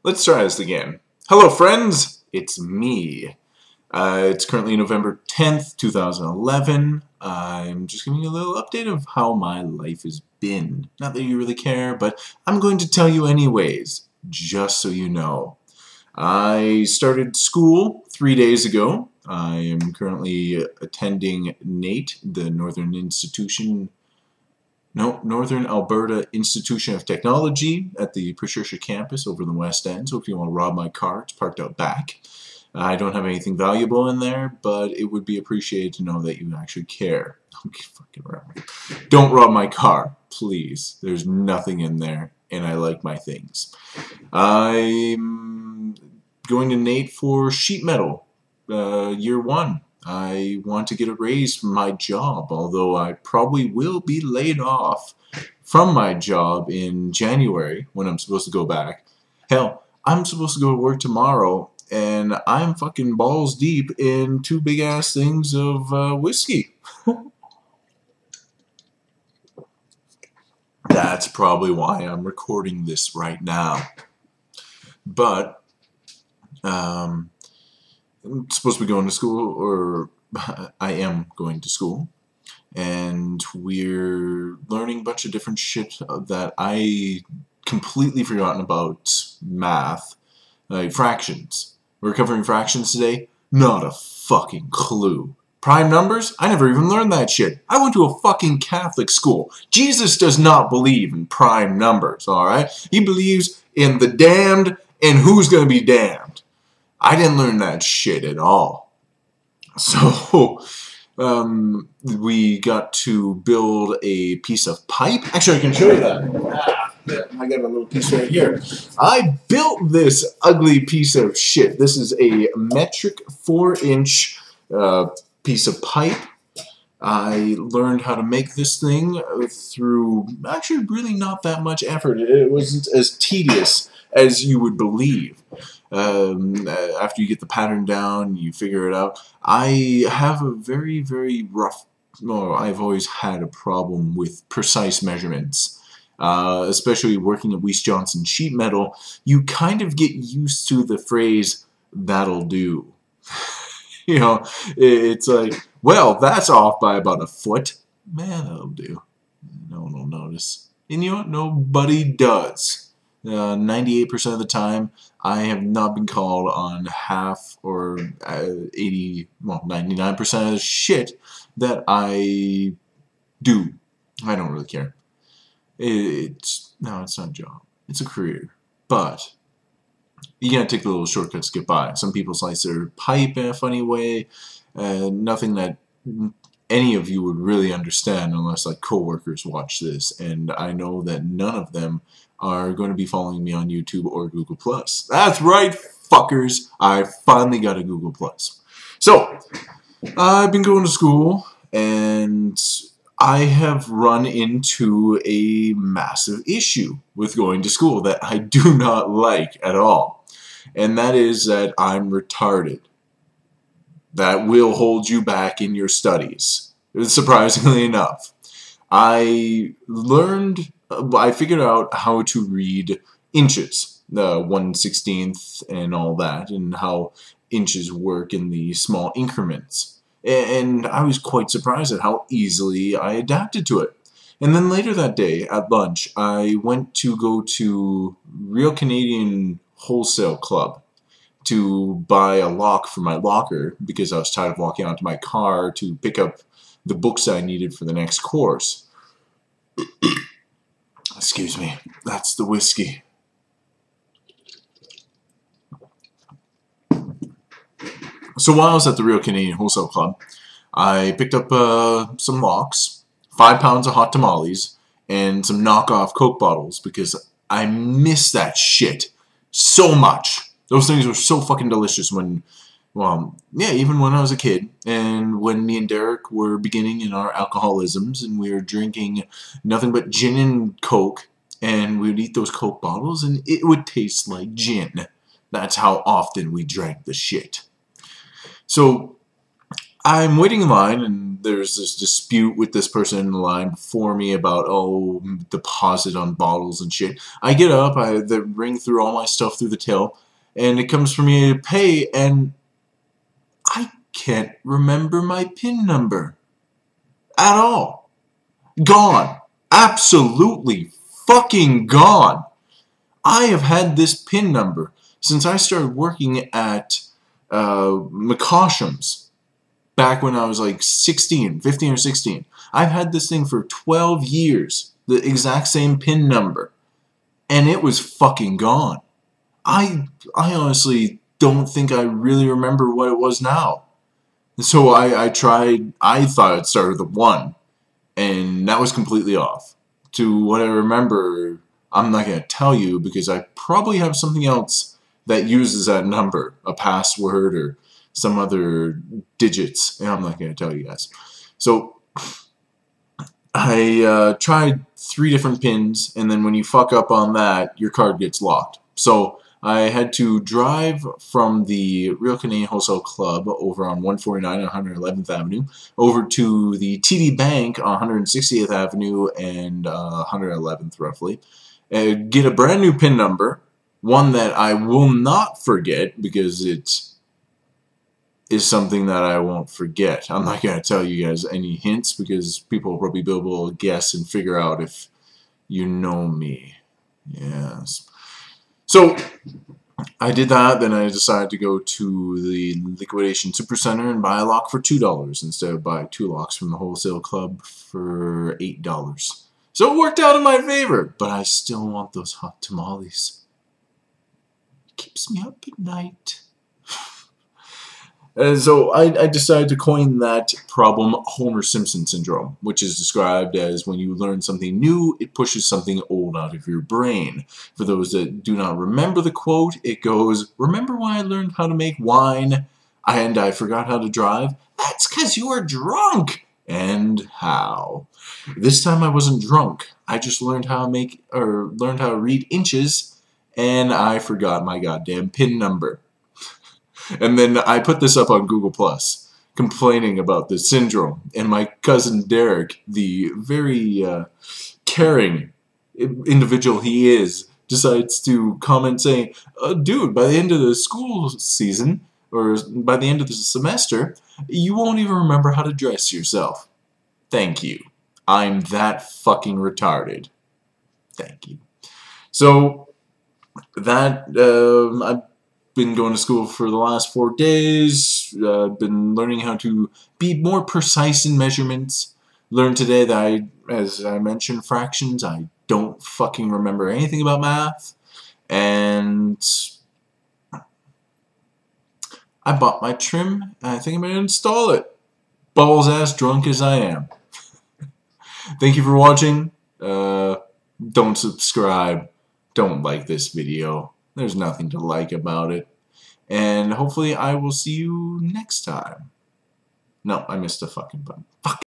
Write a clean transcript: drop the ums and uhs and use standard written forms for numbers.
Let's try this again. Hello, friends. It's me. It's currently November 10th, 2011. I'm just giving you a little update of how my life has been. Not that you really care, but I'm going to tell you anyways, just so you know. I started school 3 days ago. I am currently attending NAIT, the Northern Alberta Institution of Technology at the Patricia campus over in the West End. So if you want to rob my car, it's parked out back. I don't have anything valuable in there, but it would be appreciated to know that you actually care. Don't rob my car, please. There's nothing in there, and I like my things. I'm going to NAIT for sheet metal, year 1. I want to get a raise from my job, although I probably will be laid off from my job in January when I'm supposed to go back. Hell, I'm supposed to go to work tomorrow, and I'm fucking balls deep in 2 big-ass things of whiskey. That's probably why I'm recording this right now. But, I'm supposed to be going to school, or I am going to school, and we're learning a bunch of different shit that I completely forgotten about. Math, like fractions. We're covering fractions today. Not a fucking clue. Prime numbers? I never even learned that shit. I went to a fucking Catholic school. Jesus does not believe in prime numbers, alright? He believes in the damned and who's gonna be damned. I didn't learn that shit at all. So, we got to build a piece of pipe. Actually, I can show you that. I got a little piece right here. I built this ugly piece of shit. This is a metric 4-inch piece of pipe. I learned how to make this thing through actually really not that much effort. It wasn't as tedious as you would believe. After you get the pattern down, you figure it out. I have a very, very rough, I've always had a problem with precise measurements. Especially working at Weiss Johnson Sheet Metal, you kind of get used to the phrase, "that'll do." You know, it's like, well, that's off by about a foot. Man, that'll do. No one will notice. And you know what? Nobody does. 98% of the time, I have not been called on half or 99% of the shit that I do. I don't really care. No, it's not a job. It's a career. But you gotta take the little shortcuts to get by. Some people slice their pipe in a funny way. Nothing that any of you would really understand unless like coworkers watch this. And I know that none of them are going to be following me on YouTube or Google+. That's right, fuckers. I finally got a Google+. So, I've been going to school, and I have run into a massive issue with going to school that I do not like at all. And that is that I'm retarded. That will hold you back in your studies, surprisingly enough. I figured out how to read inches, the 1/16 and all that, and how inches work in the small increments. And I was quite surprised at how easily I adapted to it. And then later that day, at lunch, I went to go to Real Canadian Wholesale Club to buy a lock for my locker because I was tired of walking out to my car to pick up the books I needed for the next course. Excuse me, that's the whiskey. So while I was at the Real Canadian Wholesale Club, I picked up some locks, 5 pounds of hot tamales, and some knockoff Coke bottles because I miss that shit so much. Those things were so fucking delicious when, well, yeah, even when I was a kid, and when me and Derek were beginning in our alcoholisms, and we were drinking nothing but gin and Coke, and we would eat those Coke bottles, and it would taste like gin. That's how often we drank the shit. So, I'm waiting in line, and there's this dispute with this person in the line before me about, oh, deposit on bottles and shit. I get up, I ring through all my stuff through the till, and it comes for me to pay, and I can't remember my PIN number at all. Gone. Absolutely fucking gone. I have had this PIN number since I started working at McCosham's back when I was like 15 or 16. I've had this thing for 12 years, the exact same PIN number, and it was fucking gone. I honestly don't think I really remember what it was now. So I tried, I thought it started with a 1, and that was completely off. To what I remember, I'm not going to tell you because I probably have something else that uses that number, a password or some other digits, and I'm not going to tell you guys. So I tried 3 different pins, and then when you fuck up on that, your card gets locked. So I had to drive from the Real Canadian Wholesale Club over on 149 and 111th Avenue over to the TD Bank on 160th Avenue and 111th roughly. Get a brand new PIN number, one that I will not forget because it is something that I won't forget. I'm not going to tell you guys any hints because people will probably be able to guess and figure out if you know me. Yes. So I did that, then I decided to go to the Liquidation Supercenter and buy a lock for $2 instead of buy 2 locks from the Wholesale Club for $8. So it worked out in my favor, but I still want those hot tamales. It keeps me up at night. And so I decided to coin that problem Homer Simpson syndrome, which is described as when you learn something new, it pushes something old out of your brain. For those that do not remember the quote, it goes, "Remember when I learned how to make wine and I forgot how to drive? That's 'cause you were drunk." And how? This time I wasn't drunk. I just learned how to read inches, and I forgot my goddamn PIN number. And then I put this up on Google+, complaining about this syndrome. And my cousin Derek, the very caring individual he is, decides to comment saying, dude, by the end of the school season, or by the end of the semester, you won't even remember how to dress yourself. Thank you. I'm that fucking retarded. Thank you. So, that, I've been going to school for the last 4 days, been learning how to be more precise in measurements. Learned today that as I mentioned, fractions, I don't fucking remember anything about math. And I bought my trim, and I think I'm going to install it. Balls ass drunk as I am. Thank you for watching. Don't subscribe. Don't like this video. There's nothing to like about it. And hopefully I will see you next time. No, I missed a fucking button. Fuck.